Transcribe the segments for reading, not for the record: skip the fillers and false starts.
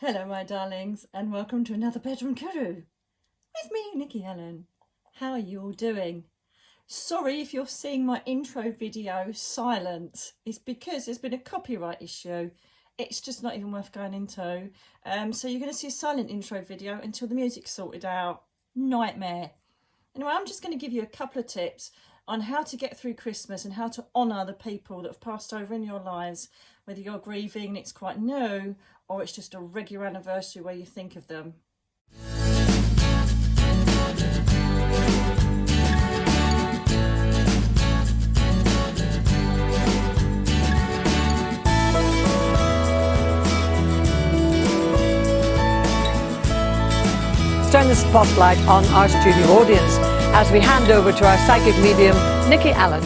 Hello my darlings, and welcome to another Bedroom Kuru with me, Nicky Allen. How are you all doing? Sorry if you're seeing my intro video silent. It's because there's been a copyright issue. It's just not even worth going into. So you're going to see a silent intro video until the music's sorted out. Nightmare. Anyway, I'm just going to give you a couple of tips on how to get through Christmas and how to honour the people that have passed over in your lives, whether you're grieving and it's quite new or it's just a regular anniversary where you think of them. Turn the spotlight on our studio audience as we hand over to our psychic medium, Nicky Allen.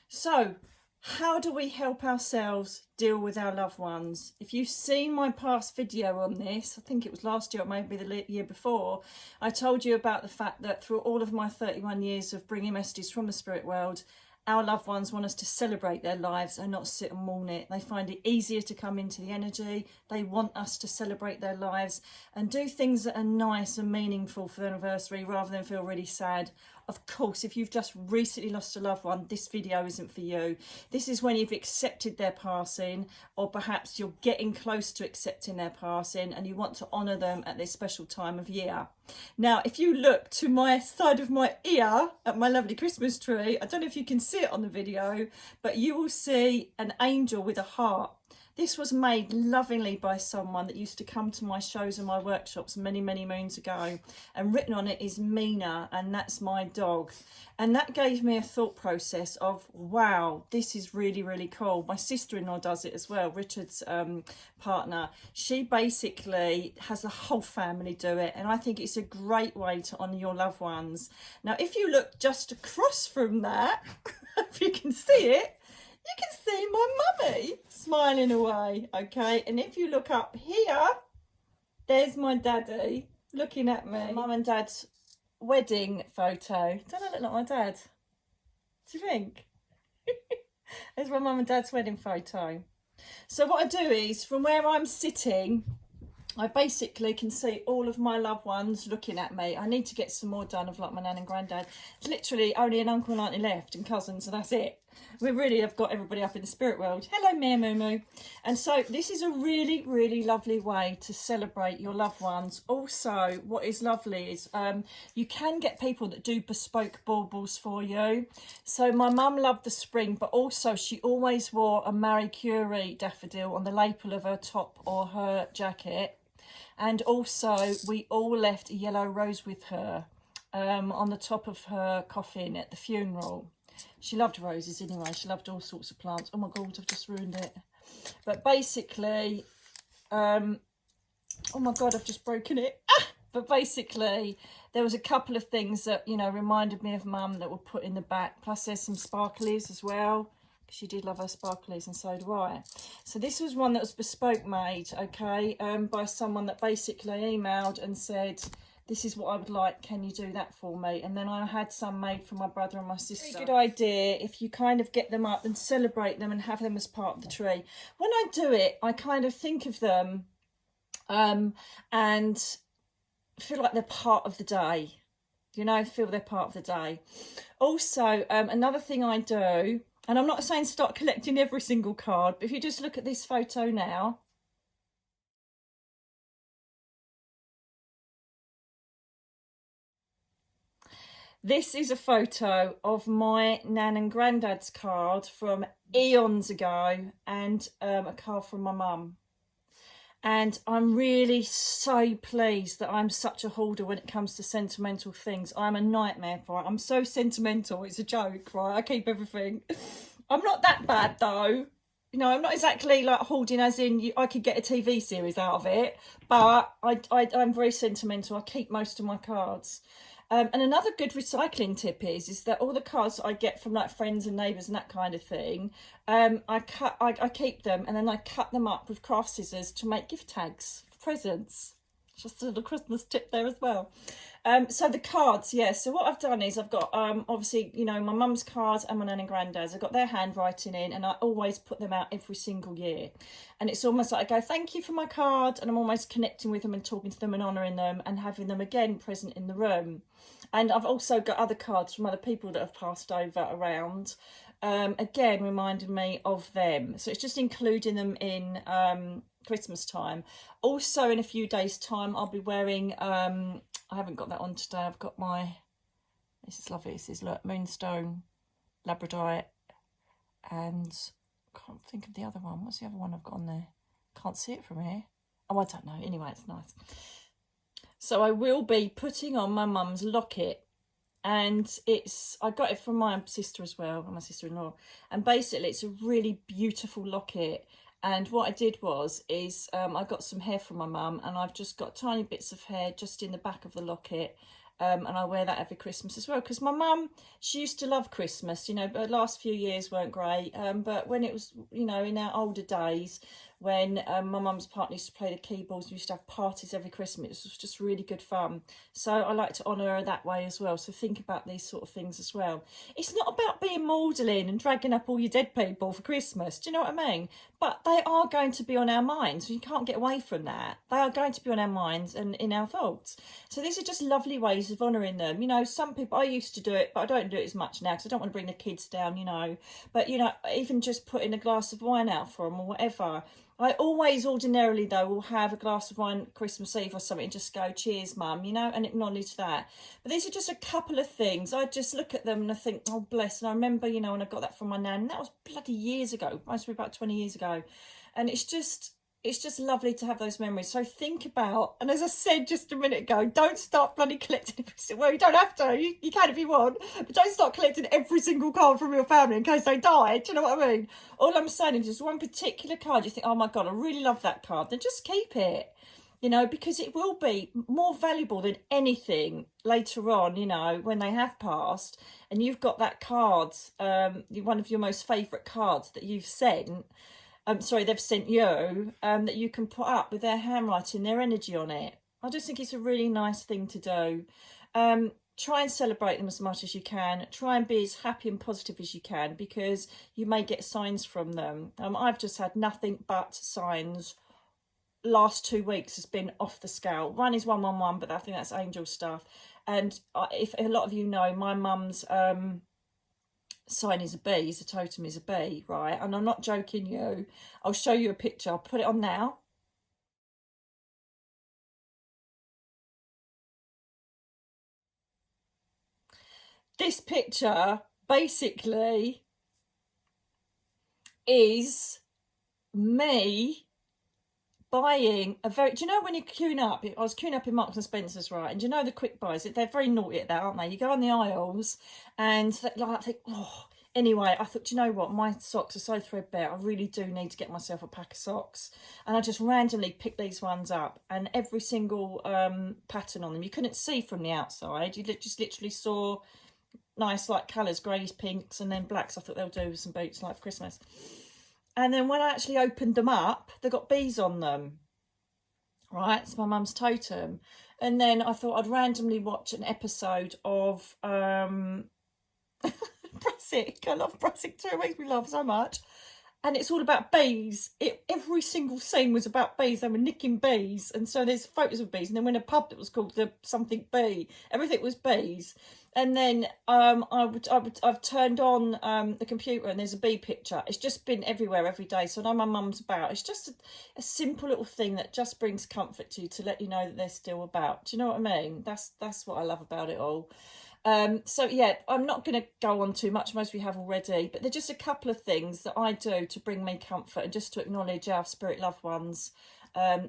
So, how do we help ourselves deal with our loved ones? If you've seen my past video on this, I think it was last year or maybe the year before, I told you about the fact that through all of my 31 years of bringing messages from the spirit world, our loved ones want us to celebrate their lives and not sit and mourn it. They find it easier to come into the energy. They want us to celebrate their lives and do things that are nice and meaningful for their anniversary rather than feel really sad. Of course, if you've just recently lost a loved one, this video isn't for you. This is when you've accepted their passing, or perhaps you're getting close to accepting their passing and you want to honour them at this special time of year. Now, if you look to my side of my ear at my lovely Christmas tree, I don't know if you can see it on the video, but you will see an angel with a heart. This was made lovingly by someone that used to come to my shows and my workshops many, many moons ago. And written on it is Mina, and that's my dog. And that gave me a thought process of, wow, this is really, really cool. My sister-in-law does it as well, Richard's partner. She basically has the whole family do it. And I think it's a great way to honour your loved ones. Now, if you look just across from that, if you can see it, you can see my mummy smiling away, okay? And if you look up here, there's my daddy looking at me. Mum and dad's wedding photo. Don't I look like my dad? Do you think? There's my mum and dad's wedding photo. So what I do is, from where I'm sitting, I basically can see all of my loved ones looking at me. I need to get some more done of like my nan and granddad. It's literally only an uncle and auntie left and cousins, and that's it. We really have got everybody up in the spirit world. Hello, Mia Moo Moo. And so this is a really, really lovely way to celebrate your loved ones. Also, what is lovely is you can get people that do bespoke baubles for you. So my mum loved the spring, but also she always wore a Marie Curie daffodil on the lapel of her top or her jacket. And also we all left a yellow rose with her on the top of her coffin at the funeral. She loved roses anyway. She loved all sorts of plants. Oh my God, I've just ruined it. But basically, oh my God, I've just broken it. But basically, there was a couple of things that, you know, reminded me of Mum that were put in the back. Plus there's some sparklies as well. She did love her sparklies, and so do I. So this was one that was bespoke made, okay, by someone that basically emailed and said, this is what I would like, can you do that for me? And then I had some made for my brother and my sister. Very good idea if you kind of get them up and celebrate them and have them as part of the tree. When I do it, I kind of think of them and feel like they're part of the day. You know, feel they're part of the day. Also, another thing I do, and I'm not saying start collecting every single card, but if you just look at this photo now, this is a photo of my nan and granddad's card from eons ago, and a card from my mum. And I'm really so pleased that I'm such a hoarder when it comes to sentimental things. I'm a nightmare for it. I'm so sentimental, it's a joke, right? I keep everything. I'm not that bad though. You know, I'm not exactly like hoarding as in I could get a TV series out of it, but I'm very sentimental. I keep most of my cards. And another good recycling tip is that all the cards I get from like friends and neighbours and that kind of thing, I keep them and then I cut them up with craft scissors to make gift tags for presents. Just a little Christmas tip there as well. So the cards, yeah. So what I've done is I've got, obviously, you know, my mum's cards and my nan and granddad's. I've got their handwriting in, and I always put them out every single year. And it's almost like I go, thank you for my card, and I'm almost connecting with them and talking to them and honouring them and having them again present in the room. And I've also got other cards from other people that have passed over around, again, reminding me of them. So it's just including them in Christmas time. Also, in a few days' time, I'll be wearing, I haven't got that on today, I've got my, this is lovely, this is look, Moonstone, Labradorite, and I can't think of the other one. What's the other one I've got on there? Can't see it from here. Oh, I don't know. Anyway, it's nice. So I will be putting on my mum's locket, and I got it from my sister as well, my sister-in-law, and basically it's a really beautiful locket. And what I did is I got some hair from my mum, and I've just got tiny bits of hair just in the back of the locket. And I wear that every Christmas as well, because my mum, she used to love Christmas, you know, but the last few years weren't great. But when it was, you know, in our older days, when my mum's partner used to play the keyboards, we used to have parties every Christmas. It was just really good fun. So I like to honour her that way as well. So think about these sort of things as well. It's not about being maudlin and dragging up all your dead people for Christmas. Do you know what I mean? But they are going to be on our minds. You can't get away from that. They are going to be on our minds and in our thoughts. So these are just lovely ways of honouring them. You know, some people, I used to do it, but I don't do it as much now because I don't want to bring the kids down, you know. But, you know, even just putting a glass of wine out for them or whatever. I always ordinarily, though, will have a glass of wine Christmas Eve or something and just go, cheers, mum, you know, and acknowledge that. But these are just a couple of things. I just look at them and I think, oh, bless. And I remember, you know, when I got that from my nan, that was bloody years ago, must be about 20 years ago. And it's just lovely to have those memories. So think about, and as I said just a minute ago, don't start bloody collecting well, you don't have to, you can if you want, but don't start collecting every single card from your family in case they die. Do you know what I mean? All I'm saying is just one particular card you think, oh my God, I really love that card, then just keep it, you know, because it will be more valuable than anything later on, you know, when they have passed and you've got that card, one of your most favourite cards that you've sent, they've sent you, that you can put up with their handwriting, their energy on it. I just think it's a really nice thing to do. Try and celebrate them as much as you can. Try and be as happy and positive as you can, because you may get signs from them. I've just had nothing but signs. Last 2 weeks has been off the scale. One is 111, but I think that's angel stuff. And if a lot of you know, my mum's sign is a bee, the totem is a bee, right? And I'm not joking you. I'll show you a picture. I'll put it on now. This picture basically is me buying a very, do you know when you're queuing up, I was queuing up in Marks and Spencer's, right, and do you know the quick buys, they're very naughty at that, aren't they? You go on the aisles and like, I think, oh, anyway, I thought, do you know what, my socks are so threadbare, I really do need to get myself a pack of socks. And I just randomly picked these ones up, and every single pattern on them you couldn't see from the outside, you just literally saw nice like colours, greys, pinks, and then blacks. I thought they'll do with some boots like for Christmas. And then when I actually opened them up, they got bees on them. Right, it's my mum's totem. And then I thought I'd randomly watch an episode of Brassic. I love Brassic too, it makes me laugh so much. And it's all about bees. Every single scene was about bees. They were nicking bees. And so there's photos of bees. And then when a pub that was called the something bee, everything was bees. And then I've turned on the computer and there's a bee picture. It's just been everywhere every day. So I know my mum's about. It's just a simple little thing that just brings comfort to you, to let you know that they're still about. Do you know what I mean? That's what I love about it all. So yeah, I'm not going to go on too much, most we have already, but they're just a couple of things that I do to bring me comfort and just to acknowledge our spirit loved ones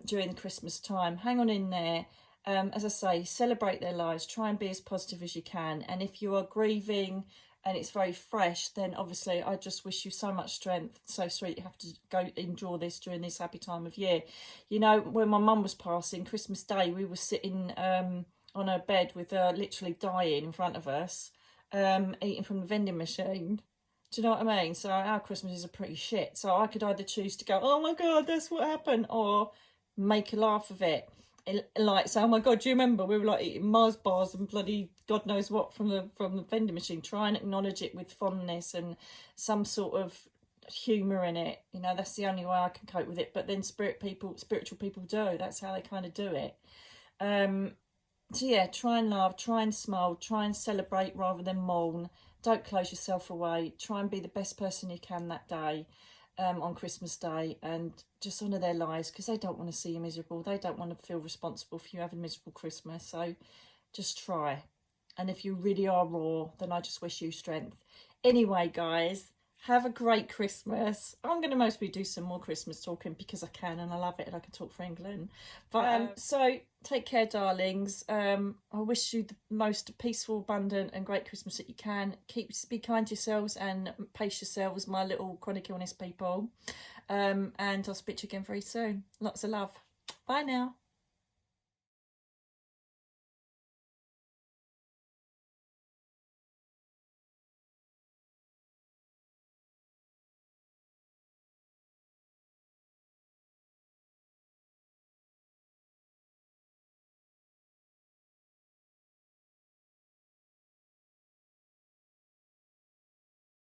during the Christmas time. Hang on in there. As I say, celebrate their lives, try and be as positive as you can. And if you are grieving and it's very fresh, then obviously I just wish you so much strength. So sweet, you have to go endure this during this happy time of year. You know, when my mum was passing, Christmas Day, we were sitting on her bed with her literally dying in front of us, eating from the vending machine. Do you know what I mean? So our Christmases are pretty shit. So I could either choose to go, oh my God, that's what happened, or make a laugh of it. like, so, oh my God, do you remember we were like eating Mars bars and bloody God knows what from the vending machine? Try and acknowledge it with fondness and some sort of humour in it. You know, that's the only way I can cope with it. But then spiritual people do. That's how they kind of do it. So yeah, try and laugh, try and smile, try and celebrate rather than mourn. Don't close yourself away. Try and be the best person you can that day, on Christmas Day, and just honour their lives, because they don't want to see you miserable. They don't want to feel responsible for you having a miserable Christmas. So just try. And if you really are raw, then I just wish you strength. Anyway, guys, have a great Christmas. I'm going to mostly do some more Christmas talking because I can, and I love it, and I can talk for England. But so take care, darlings. I wish you the most peaceful, abundant and great Christmas that you can. Be kind to yourselves and pace yourselves, my little chronic illness people. And I'll speak to you again very soon. Lots of love. Bye now.